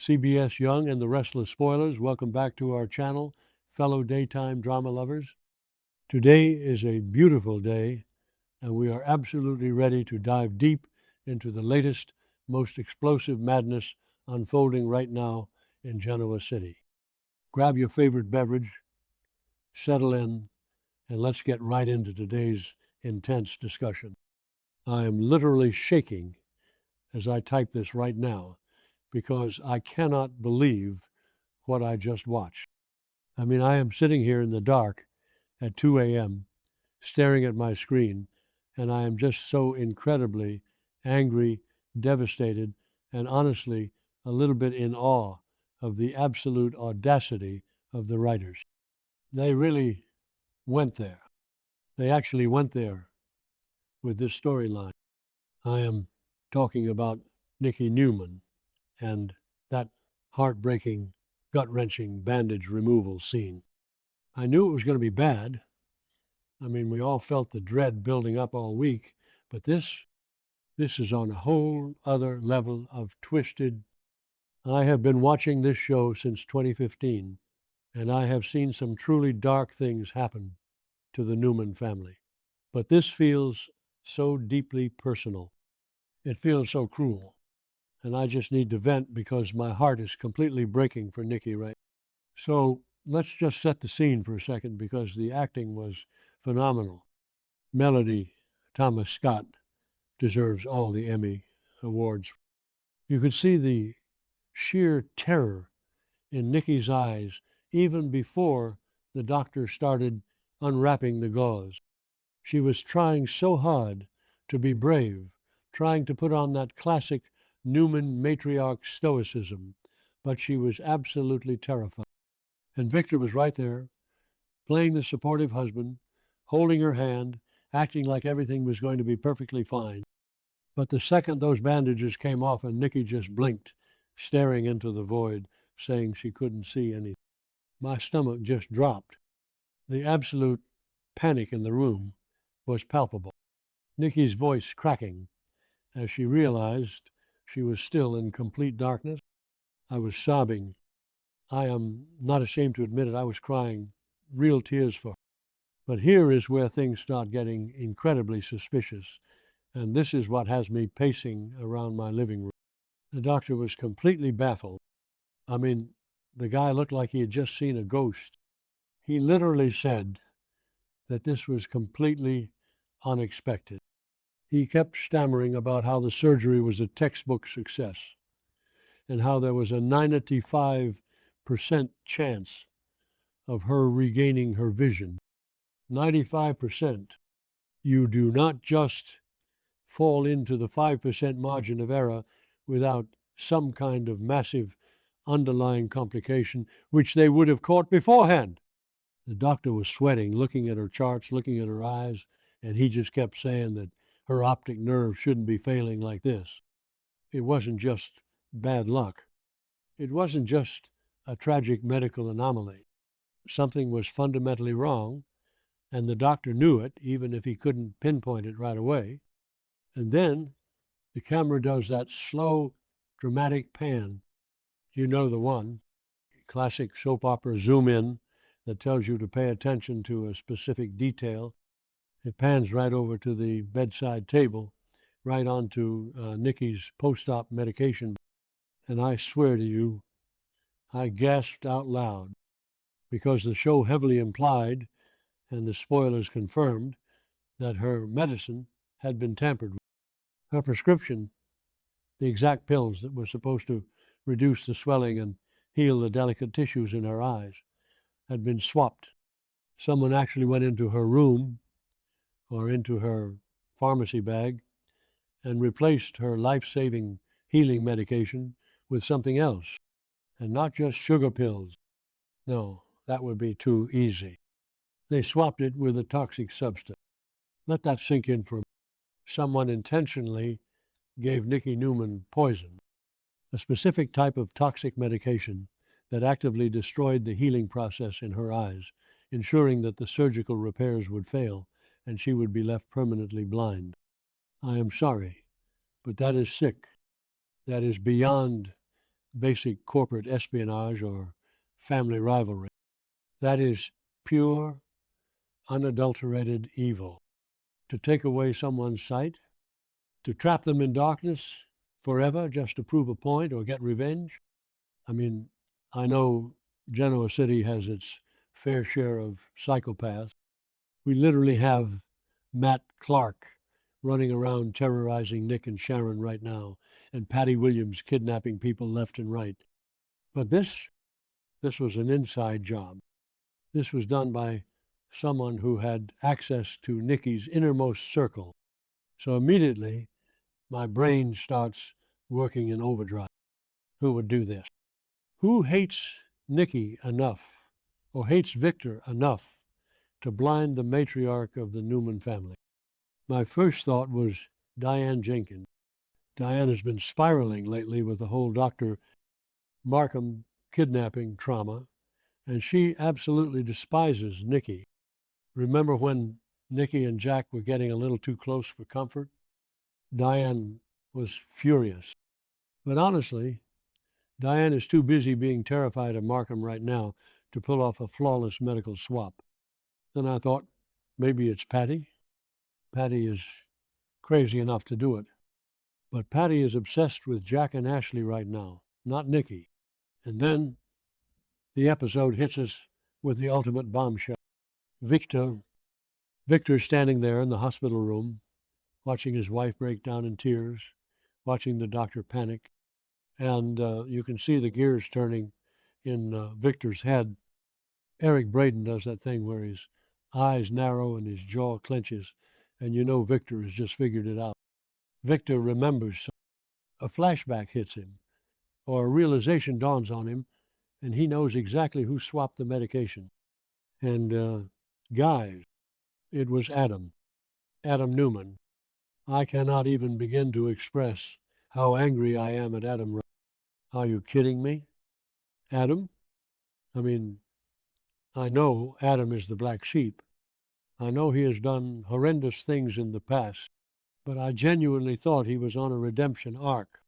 CBS Young and the Restless Spoilers, welcome back to our channel, fellow daytime drama lovers. Today is a beautiful day, and we are absolutely ready to dive deep into the latest, most explosive madness unfolding right now in Genoa City. Grab your favorite beverage, settle in, and let's get right into today's intense discussion. I am literally shaking as I type this right now because I cannot believe what I just watched. I mean, I am sitting here in the dark at 2 a.m. staring at my screen, and I am just so incredibly angry, devastated, and honestly a little bit in awe of the absolute audacity of the writers. They really went there. They actually went there with this storyline. I am talking about Nikki Newman and that heartbreaking, gut-wrenching bandage removal scene. I knew it was going to be bad. I mean, we all felt the dread building up all week, but this is on a whole other level of twisted. I have been watching this show since 2015, and I have seen some truly dark things happen to the Newman family. But this feels so deeply personal. It feels so cruel. And I just need to vent because my heart is completely breaking for Nikki right now. So let's just set the scene for a second because the acting was phenomenal. Melody Thomas Scott deserves all the Emmy awards. You could see the sheer terror in Nikki's eyes even before the doctor started unwrapping the gauze. She was trying so hard to be brave, trying to put on that classic Newman matriarch stoicism, but she was absolutely terrified. And Victor was right there, playing the supportive husband, holding her hand, acting like everything was going to be perfectly fine. But the second those bandages came off and Nikki just blinked, staring into the void, saying she couldn't see anything. My stomach just dropped. The absolute panic in the room was palpable. Nikki's voice cracking as she realized she was still in complete darkness. I was sobbing. I am not ashamed to admit it. I was crying real tears for her. But here is where things start getting incredibly suspicious, and this is what has me pacing around my living room. The doctor was completely baffled. I mean, the guy looked like he had just seen a ghost. He literally said that this was completely unexpected. He kept stammering about how the surgery was a textbook success and how there was a 95% chance of her regaining her vision. 95%. You do not just fall into the 5% margin of error without some kind of massive underlying complication, which they would have caught beforehand. The doctor was sweating, looking at her charts, looking at her eyes, and he just kept saying that her optic nerve shouldn't be failing like this. It wasn't just bad luck. It wasn't just a tragic medical anomaly. Something was fundamentally wrong, and the doctor knew it, even if he couldn't pinpoint it right away. And then the camera does that slow, dramatic pan. You know the one, classic soap opera zoom in that tells you to pay attention to a specific detail. It pans right over to the bedside table, right onto Nikki's post-op medication. And I swear to you, I gasped out loud because the show heavily implied, and the spoilers confirmed, that her medicine had been tampered with. Her prescription, the exact pills that were supposed to reduce the swelling and heal the delicate tissues in her eyes, had been swapped. Someone actually went into her room or into her pharmacy bag and replaced her life-saving healing medication with something else. And not just sugar pills. No, that would be too easy. They swapped it with a toxic substance. Let that sink in for a minute. Someone intentionally gave Nikki Newman poison, a specific type of toxic medication that actively destroyed the healing process in her eyes, ensuring that the surgical repairs would fail and she would be left permanently blind. I am sorry, but that is sick. That is beyond basic corporate espionage or family rivalry. That is pure, unadulterated evil. To take away someone's sight, to trap them in darkness forever just to prove a point or get revenge. I mean, I know Genoa City has its fair share of psychopaths. We literally have Matt Clark running around terrorizing Nick and Sharon right now, and Patty Williams kidnapping people left and right. But this was an inside job. This was done by someone who had access to Nikki's innermost circle. So immediately, my brain starts working in overdrive. Who would do this? Who hates Nikki enough or hates Victor enough to blind the matriarch of the Newman family? My first thought was Diane Jenkins. Diane has been spiraling lately with the whole Dr. Markham kidnapping trauma, and she absolutely despises Nikki. Remember when Nikki and Jack were getting a little too close for comfort? Diane was furious. But honestly, Diane is too busy being terrified of Markham right now to pull off a flawless medical swap. Then I thought, maybe it's Patty. Patty is crazy enough to do it. But Patty is obsessed with Jack and Ashley right now, not Nikki. And then the episode hits us with the ultimate bombshell. Victor standing there in the hospital room, watching his wife break down in tears, watching the doctor panic. And you can see the gears turning in Victor's head. Eric Braeden does that thing where his eyes narrow and his jaw clenches, and you know Victor has just figured it out. Victor remembers. A flashback hits him, or a realization dawns on him, and he knows exactly who swapped the medication. And guys, it was Adam Newman. I cannot even begin to express how angry I am at Adam. Are you kidding me? Adam? I mean, I know Adam is the black sheep. I know he has done horrendous things in the past, but I genuinely thought he was on a redemption arc.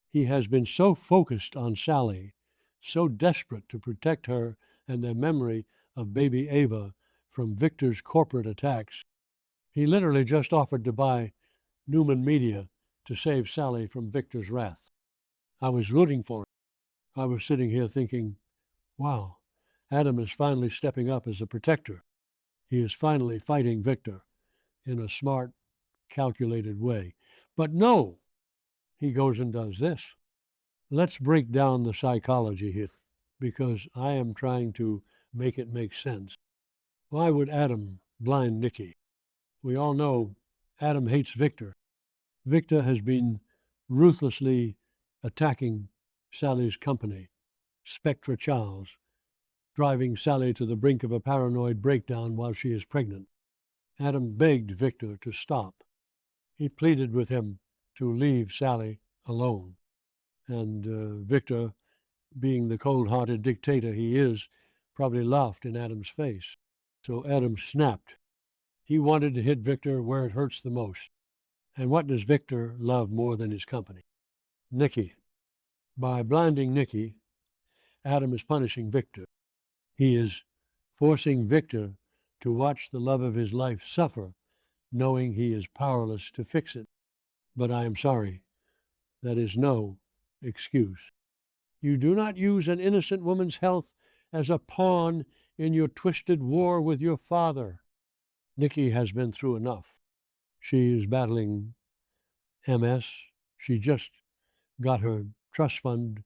He has been so focused on Sally, so desperate to protect her and the memory of baby Ava from Victor's corporate attacks. He literally just offered to buy Newman Media to save Sally from Victor's wrath. I was rooting for him. I was sitting here thinking, wow, Adam is finally stepping up as a protector. He is finally fighting Victor in a smart, calculated way. But no, he goes and does this. Let's break down the psychology here, because I am trying to make it make sense. Why would Adam blind Nikki? We all know Adam hates Victor. Victor has been ruthlessly attacking Sally's company, Spectra Charles, driving Sally to the brink of a paranoid breakdown while she is pregnant. Adam begged Victor to stop. He pleaded with him to leave Sally alone. And Victor, being the cold-hearted dictator he is, probably laughed in Adam's face. So Adam snapped. He wanted to hit Victor where it hurts the most. And what does Victor love more than his company? Nikki. By blinding Nikki, Adam is punishing Victor. He is forcing Victor to watch the love of his life suffer, knowing he is powerless to fix it. But I am sorry, that is no excuse. You do not use an innocent woman's health as a pawn in your twisted war with your father. Nikki has been through enough. She is battling MS. She just got her trust fund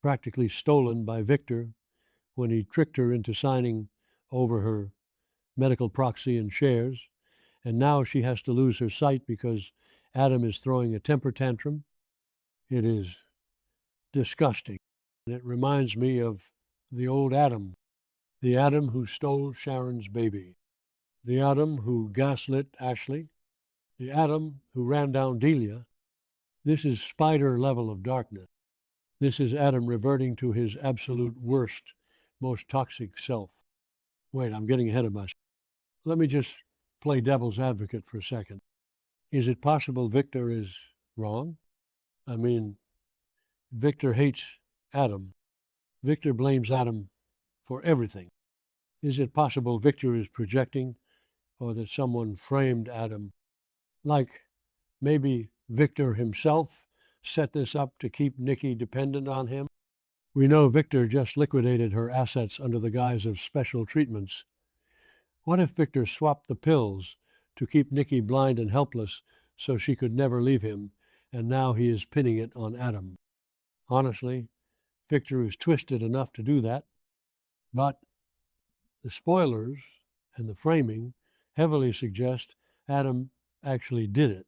practically stolen by Victor when he tricked her into signing over her medical proxy and shares. And now she has to lose her sight because Adam is throwing a temper tantrum. It is disgusting. And it reminds me of the old Adam, the Adam who stole Sharon's baby, the Adam who gaslit Ashley, the Adam who ran down Delia. This is spider level of darkness. This is Adam reverting to his absolute worst, most toxic self. Wait, I'm getting ahead of myself. Let me just play devil's advocate for a second. Is it possible Victor is wrong? I mean, Victor hates Adam. Victor blames Adam for everything. Is it possible Victor is projecting, or that someone framed Adam? Like maybe Victor himself set this up to keep Nikki dependent on him? We know Victor just liquidated her assets under the guise of special treatments. What if Victor swapped the pills to keep Nikki blind and helpless so she could never leave him, and now he is pinning it on Adam? Honestly, Victor is twisted enough to do that, but the spoilers and the framing heavily suggest Adam actually did it.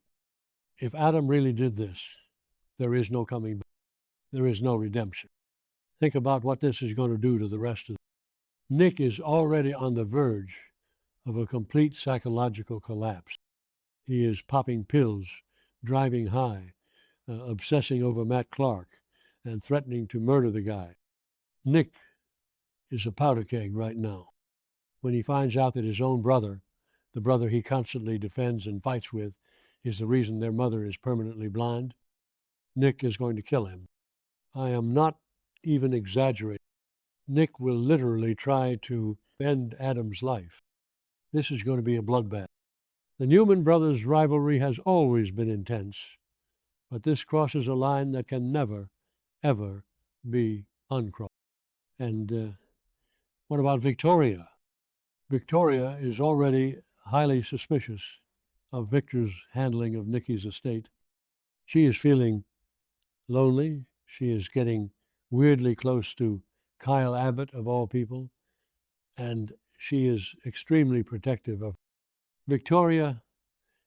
If Adam really did this, there is no coming back. There is no redemption. Think about what this is going to do to the rest of them. Nick is already on the verge of a complete psychological collapse. He is popping pills, driving high, obsessing over Matt Clark, and threatening to murder the guy. Nick is a powder keg right now. When he finds out that his own brother, the brother he constantly defends and fights with, is the reason their mother is permanently blind, Nick is going to kill him. I am not even exaggerating. Nick will literally try to end Adam's life. This is going to be a bloodbath. The Newman brothers' rivalry has always been intense, but this crosses a line that can never, ever be uncrossed. And what about Victoria? Victoria is already highly suspicious of Victor's handling of Nikki's estate. She is feeling lonely. She is getting weirdly close to Kyle Abbott, of all people, and she is extremely protective of. Victoria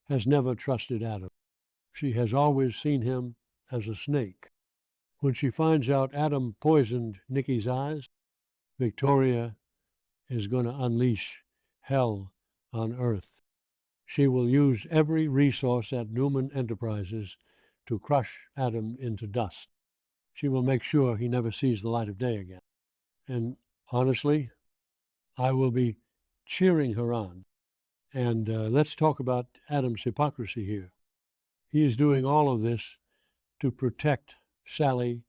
has never trusted Adam. She has always seen him as a snake. When she finds out Adam poisoned Nikki's eyes, Victoria is going to unleash hell on earth. She will use every resource at Newman Enterprises to crush Adam into dust. She will make sure he never sees the light of day again. And honestly, I will be cheering her on. And let's talk about Adam's hypocrisy here. He is doing all of this to protect Sally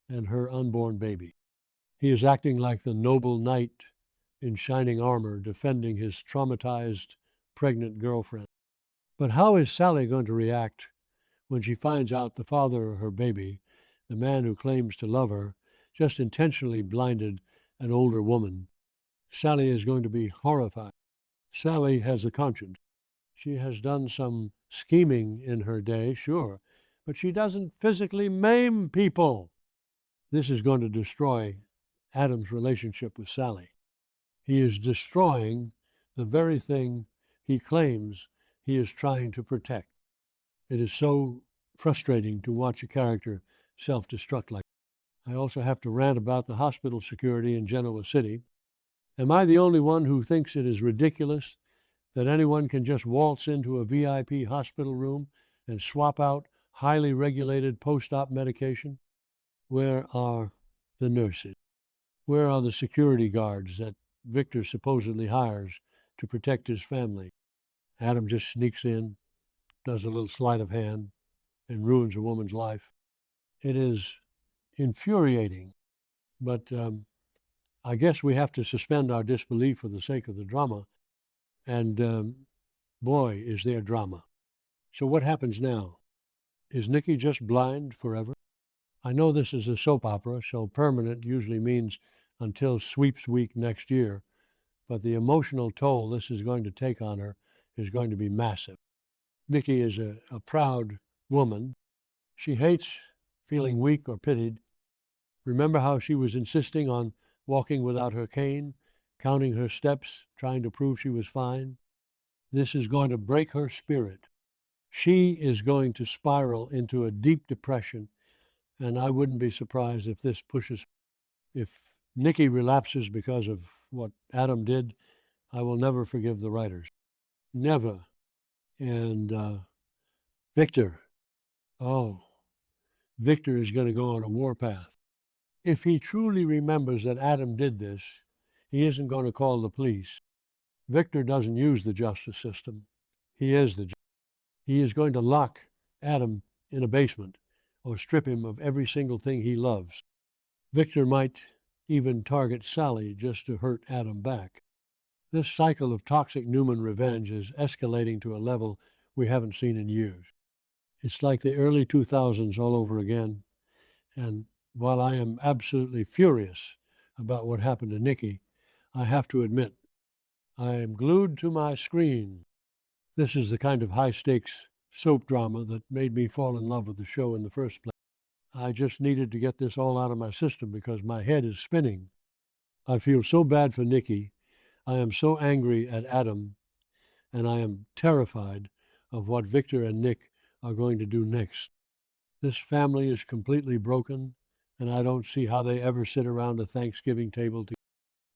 and her unborn baby. He is acting like the noble knight in shining armor defending his traumatized pregnant girlfriend. But how is Sally going to react when she finds out the father of her baby, the man who claims to love her, just intentionally blinded an older woman? Sally is going to be horrified. Sally has a conscience. She has done some scheming in her day, sure, but she doesn't physically maim people. This is going to destroy Adam's relationship with Sally. He is destroying the very thing he claims he is trying to protect. It is so frustrating to watch a character self-destruct like that. I also have to rant about the hospital security in Genoa City. Am I the only one who thinks it is ridiculous that anyone can just waltz into a VIP hospital room and swap out highly regulated post-op medication? Where are the nurses? Where are the security guards that Victor supposedly hires to protect his family? Adam just sneaks in, does a little sleight of hand, and ruins a woman's life. It is infuriating, but I guess we have to suspend our disbelief for the sake of the drama. And boy, is there drama. So what happens now? Is Nikki just blind forever? I know this is a soap opera, so permanent usually means until sweeps week next year, but the emotional toll this is going to take on her is going to be massive. Nikki is a proud woman. She hates feeling weak or pitied. Remember how she was insisting on walking without her cane, counting her steps, trying to prove she was fine? This is going to break her spirit. She is going to spiral into a deep depression, and I wouldn't be surprised if this pushes. If Nikki relapses because of what Adam did, I will never forgive the writers. Never. And Victor, oh, Victor is going to go on a warpath. If he truly remembers that Adam did this, he isn't going to call the police. Victor doesn't use the justice system. He is the justice. He is going to lock Adam in a basement or strip him of every single thing he loves. Victor might even target Sally just to hurt Adam back. This cycle of toxic Newman revenge is escalating to a level we haven't seen in years. It's like the early 2000s all over again. And while I am absolutely furious about what happened to Nikki, I have to admit I am glued to my screen. This is the kind of high-stakes soap drama that made me fall in love with the show in the first place. I just needed to get this all out of my system because my head is spinning. I feel so bad for Nikki. I am so angry at Adam, and I am terrified of what Victor and Nick are going to do next. This family is completely broken, and I don't see how they ever sit around a Thanksgiving table together.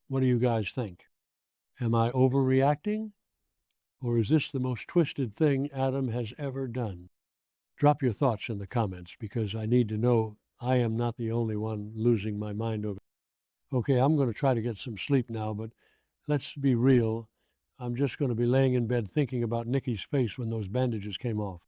What do you guys think? Am I overreacting? Or is this the most twisted thing Adam has ever done? Drop your thoughts in the comments because I need to know I am not the only one losing my mind over it. Okay, I'm going to try to get some sleep now, but let's be real. I'm just going to be laying in bed thinking about Nikki's face when those bandages came off.